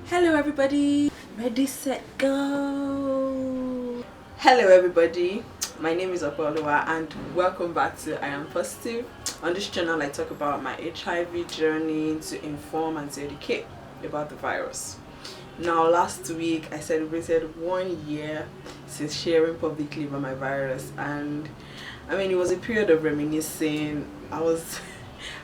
Hello everybody, ready set go. Hello everybody, my name is Apolloa and welcome back to I Am Positive. On this channel I talk about my HIV journey to inform and to educate about the virus. Now last week I celebrated 1 year since sharing publicly about my virus, and I mean it was a period of reminiscing. I was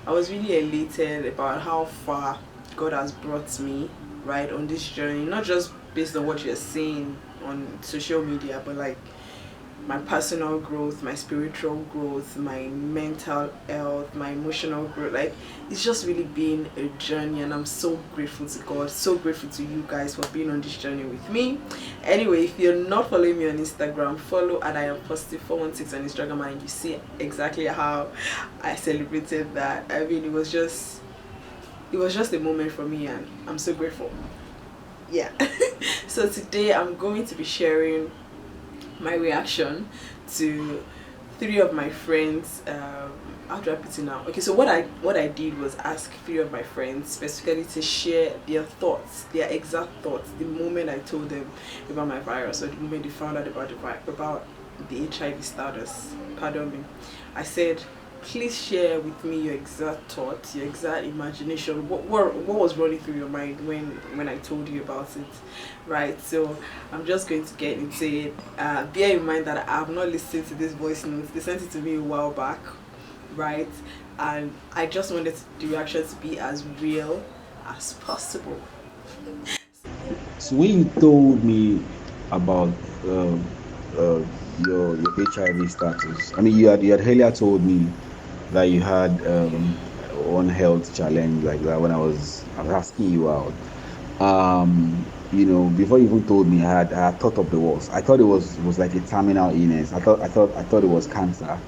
really elated about how far God has brought me, right, on this journey, not just based on what you're seeing on social media, but like my personal growth, my spiritual growth, my mental health, my emotional growth. Like, it's just really been a journey, and I'm so grateful to God, so grateful to you guys for being on this journey with me. Anyway, if you're not following me on Instagram, follow at I Am Positive 416 on Instagram, and you see exactly how I celebrated that. I mean, it was just a moment for me, and I'm so grateful. Yeah. So today I'm going to be sharing my reaction to three of my friends. How do I put it now? Okay, so what I did was ask three of my friends specifically to share their thoughts, their exact thoughts, the moment I told them about my virus, or the moment they found out about the HIV status. Pardon me. I said, please share with me your exact thoughts, your exact imagination. What was running through your mind when I told you about it, right? So I'm just going to get into it. Bear in mind that I have not listened to this voice notes. They sent it to me a while back, right? And I just wanted the reaction to be as real as possible. So when you told me about um, uh, your HIV status, I mean you had earlier told me that you had one health challenge like that when I was asking you out. Before you even told me, I had thought of the worst. I thought it was like a terminal illness. I thought it was cancer.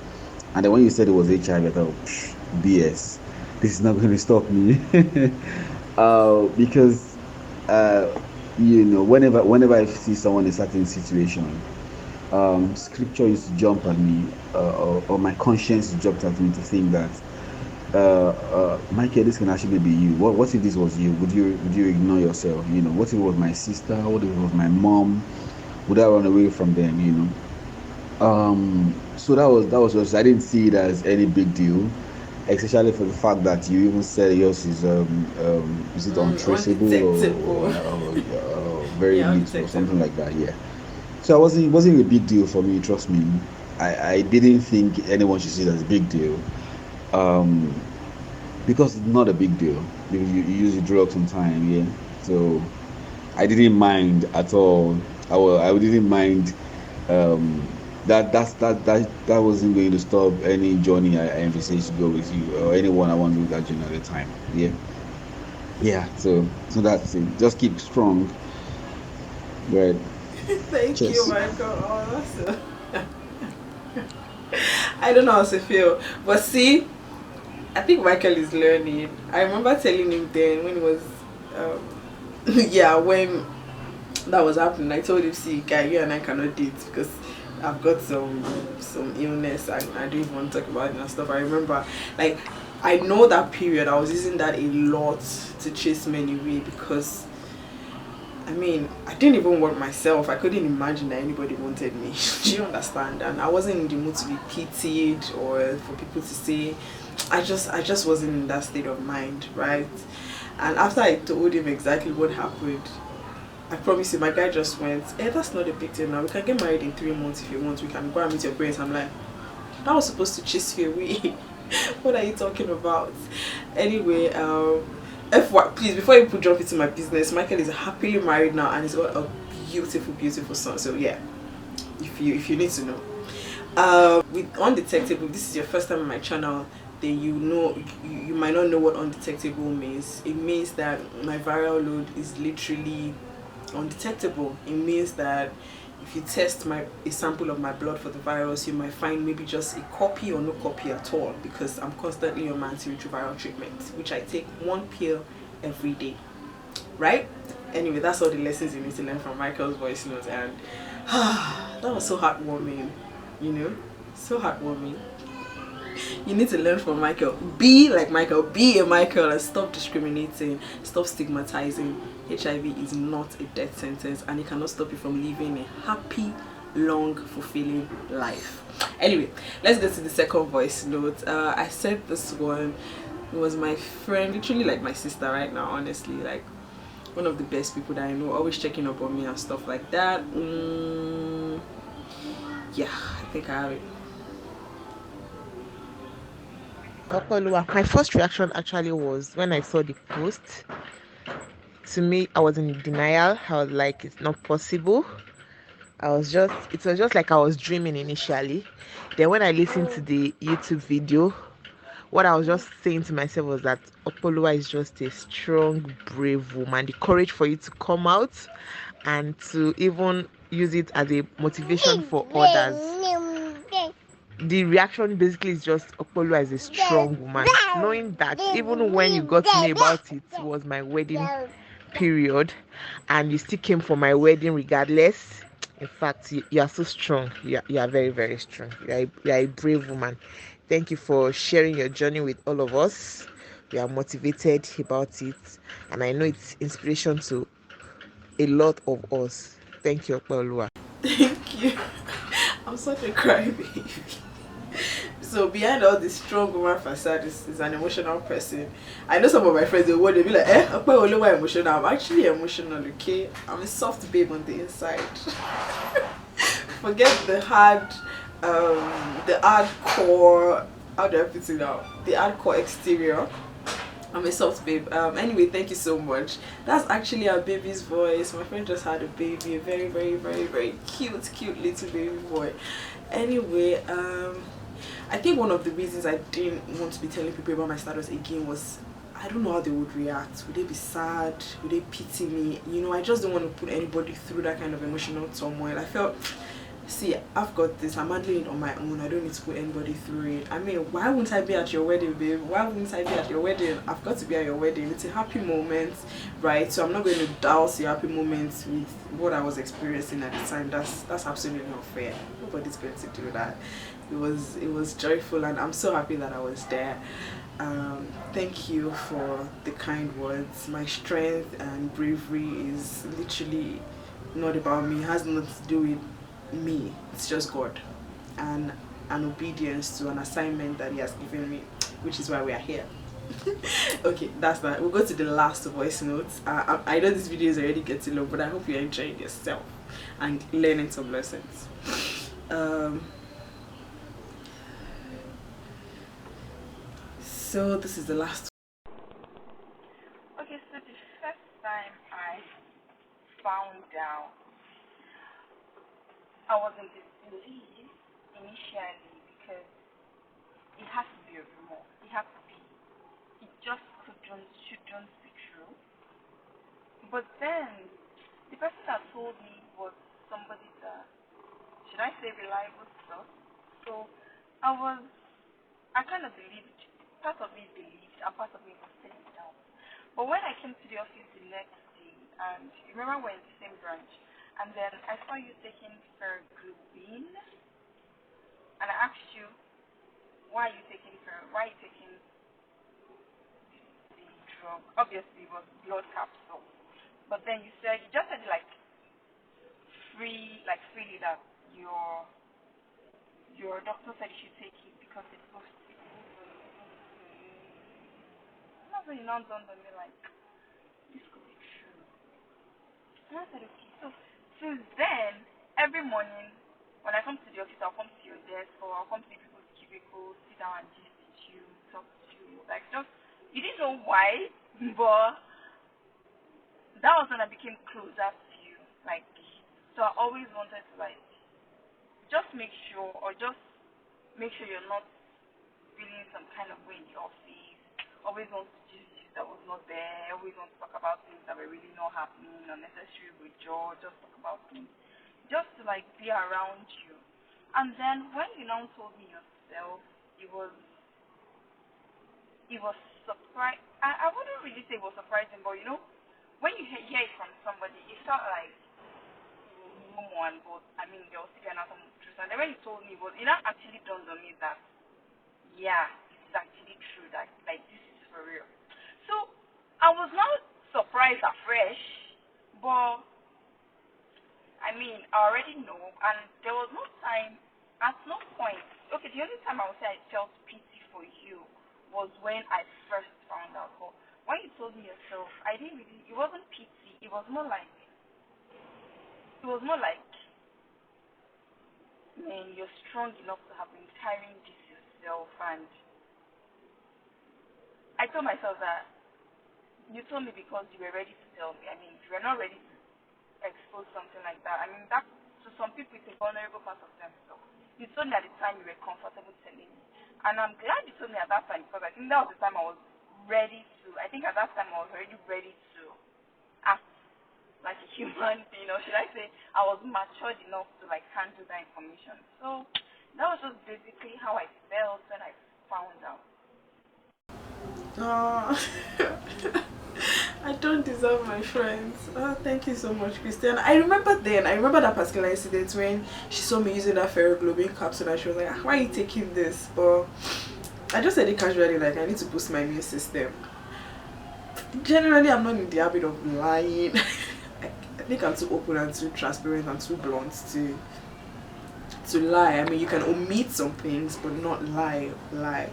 And then when you said it was HIV, I thought, BS. This is not going to stop me. Because uh, whenever I see someone in a certain situation, scripture used to jump at me, or my conscience jumped at me to think that, Michael, this can actually be you. What if this was you? Would you ignore yourself? What if it was my sister? What if it was my mom? Would I run away from them? So that was just, I didn't see it as any big deal, especially for the fact that you even said yours is it untraceable Undetectable. or very Yeah, little or something undetectable. like that. Yeah. So it wasn't a big deal for me. Trust me. I didn't think anyone should see it as a big deal. Um, because it's not a big deal because you use the drugs on time. Yeah. So I didn't mind at all. I didn't mind. That wasn't going to stop any journey I envisaged to go with you or anyone I want to do that journey at the time. Yeah, yeah. So that's it. Just keep strong. Right. Thank you, Cheers. Michael. Oh, that's I don't know how to feel, but see, I think Michael is learning. I remember telling him then when it was, yeah, when that was happening. I told him, see, guy, you and I cannot date because I've got some illness and I don't even want to talk about it and stuff. I remember, like, I know that period I was using that a lot to chase men away because I mean, I didn't even want myself. I couldn't imagine that anybody wanted me. Do you understand? And I wasn't in the mood to be pitied or for people to say. I just wasn't in that state of mind, right? And after I told him exactly what happened, I promise you, my guy just went, "Eh, that's not a big deal now. We can get married in 3 months if you want. We can go and meet your parents." I'm like, that was supposed to chase you away. What are you talking about? Anyway, FY, please, before you jump into my business, Michael is happily married now and he's got a beautiful, beautiful son. So yeah, if you need to know. With undetectable, if this is your first time on my channel, then you might not know what undetectable means. It means that my viral load is literally undetectable. It means that if you test a sample of my blood for the virus, you might find maybe just a copy or no copy at all, because I'm constantly on my antiretroviral treatment, which I take 1 pill every day, right? Anyway, that's all the lessons you need to learn from Michael's voice notes, and that was so heartwarming, so heartwarming. You need to learn from Michael. Be like Michael. Be a Michael and stop discriminating. Stop stigmatizing. HIV is not a death sentence, and it cannot stop you from living a happy, long, fulfilling life. Anyway, let's go to the second voice note. I sent this one. It was my friend, literally like my sister right now, honestly. Like, one of the best people that I know, always checking up on me and stuff like that. Yeah, I think I have it. My first reaction actually was when I saw the post. To me, I was in denial. I was like, it's not possible. It was just like I was dreaming initially. Then when I listened to the YouTube video, what I was just saying to myself was that Opolua is just a strong, brave woman. The courage for you to come out and to even use it as a motivation for others. The reaction basically is just Opolua is a strong woman. Knowing that even when you got to know about it was my wedding period and you still came for my wedding regardless. In fact, you are so strong. You are very, very strong. You are a brave woman. Thank you for sharing your journey with all of us. We are motivated about it, and I know it's inspiration to a lot of us. Thank you, Opolua. Thank you. I'm such a crybaby. So behind all this strong woman facade is an emotional person. I know some of my friends, they'll be like, but only why emotional? I'm actually emotional, okay? I'm a soft babe on the inside. Forget the hardcore, how do I put it out? The hardcore exterior. I'm a soft babe. Anyway, thank you so much. That's actually our baby's voice. My friend just had a baby, a very, very, very, very cute little baby boy. Anyway, I think one of the reasons I didn't want to be telling people about my status again was I don't know how they would react. Would they be sad? Would they pity me? You know, I just don't want to put anybody through that kind of emotional turmoil. I felt, see, I've got this. I'm handling it on my own. I don't need to put anybody through it. I mean, why wouldn't I be at your wedding, babe? Why wouldn't I be at your wedding? I've got to be at your wedding. It's a happy moment, right? So I'm not going to douse your happy moments with what I was experiencing at the time. That's absolutely not fair. Nobody's going to do that. It was joyful, and I'm so happy that I was there. Thank you for the kind words. My strength and bravery is literally not about me. It has nothing to do with me. It's just God and an obedience to an assignment that He has given me, which is why we are here. Okay, that's that. We'll go to the last voice notes. I know this video is already getting long, but I hope you're enjoying yourself and learning some lessons. So this is the last. Okay, so the first time I found out, I was in disbelief initially because it has to be a rumor. It has to be. It just shouldn't be true. But then, the person that told me was somebody that, should I say, reliable source. So I kind of believed. Part of me believed, and part of me was saying down. But when I came to the office the next day, and you remember we're in the same branch, and then I saw you taking Fergubine, and I asked you, why are you taking the drug? Obviously, it was blood capsule. But then you just said like freely that your doctor said you should take it because it's supposed to be. That's when you now dawned on me like, this could be true. And I said, okay. So since then, every morning when I come to the office, I'll come to your desk or I'll come to people's cubicles, sit down and gist with you, talk to you. Like just, you didn't know why, but that was when I became closer to you. Like, so I always wanted to like, just make sure you're not feeling some kind of way in the office. Always want to gist you that was not there. Always want to talk about things that were really not happening, unnecessary withdrawal. Just talk about things, just to like be around you. And then when you now told me yourself, it was surprising. I wouldn't really say it was surprising, but you know, when you hear it from somebody, it felt like someone. But I mean, there was still another truth. And then when you told me, it now actually dawned on me that yeah, it's actually true that like this is for real. So I was not surprised afresh, but I mean I already know, and there was no time, at no point. Okay, the only time I would say I felt pity for you was when I first found out. But when you told me yourself, I didn't really. It wasn't pity. It was more like. It was more like, man, you're strong enough to have been carrying this yourself, and I told myself that you told me because you were ready to tell me. I mean, if you were not ready to expose something like that, I mean, that to some people it's a vulnerable part of themselves. You told me at the time you were comfortable telling me, and I'm glad you told me at that time because I think that was the time I was ready to. I think at that time I was already ready to act like a human being, or should I say, I was matured enough to like handle that information. So that was just basically how I felt when I found out. Oh, I don't deserve my friends. Oh, thank you so much, Christian. I remember that particular incident when she saw me using that ferroglobin capsule and she was like, "Ah, why are you taking this?" But I just said it casually, like, I need to boost my immune system. Generally, I'm not in the habit of lying. I think I'm too open and too transparent and too blunt to lie. I mean, you can omit some things, but not lie.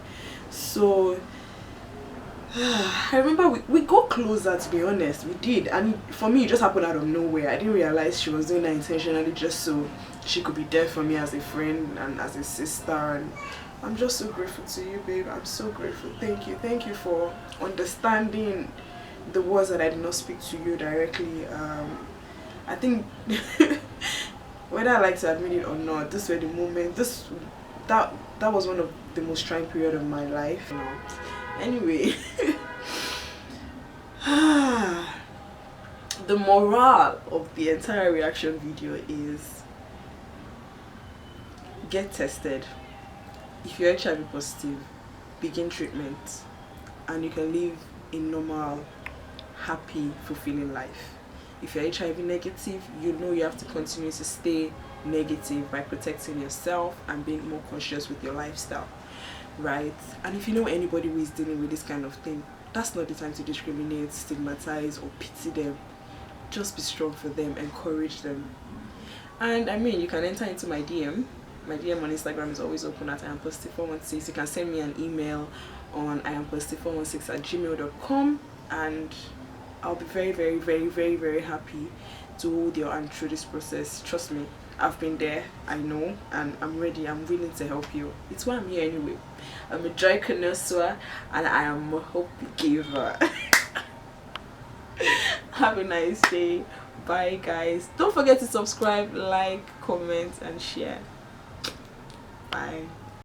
So I remember we got closer, to be honest. We did, and for me it just happened out of nowhere. I didn't realize she was doing that intentionally just so she could be there for me as a friend and as a sister. And I'm just so grateful to you, babe. I'm so grateful. Thank you for understanding the words that I did not speak to you directly. I think whether I like to admit it or not, this were the moment. That was one of the most trying period of my life. You know. Anyway, the moral of the entire reaction video is get tested. If you're HIV positive, begin treatment, and you can live a normal, happy, fulfilling life. If you're HIV negative, you know you have to continue to stay negative by protecting yourself and being more conscious with your lifestyle, right? And if you know anybody who is dealing with this kind of thing, that's not the time to discriminate, stigmatize, or pity them. Just be strong for them, encourage them. And I mean, you can enter into my DM. My DM on Instagram is always open at iampositive416. You can send me an email on iampositive416@gmail.com, and I'll be very, very, very, very, very happy to hold your hand through this process. Trust me, I've been there, I know, and I'm ready. I'm willing to help you. It's why I'm here anyway. I'm a joy connoisseur and I am a hope giver. Have a nice day. Bye, guys. Don't forget to subscribe, like, comment, and share. Bye.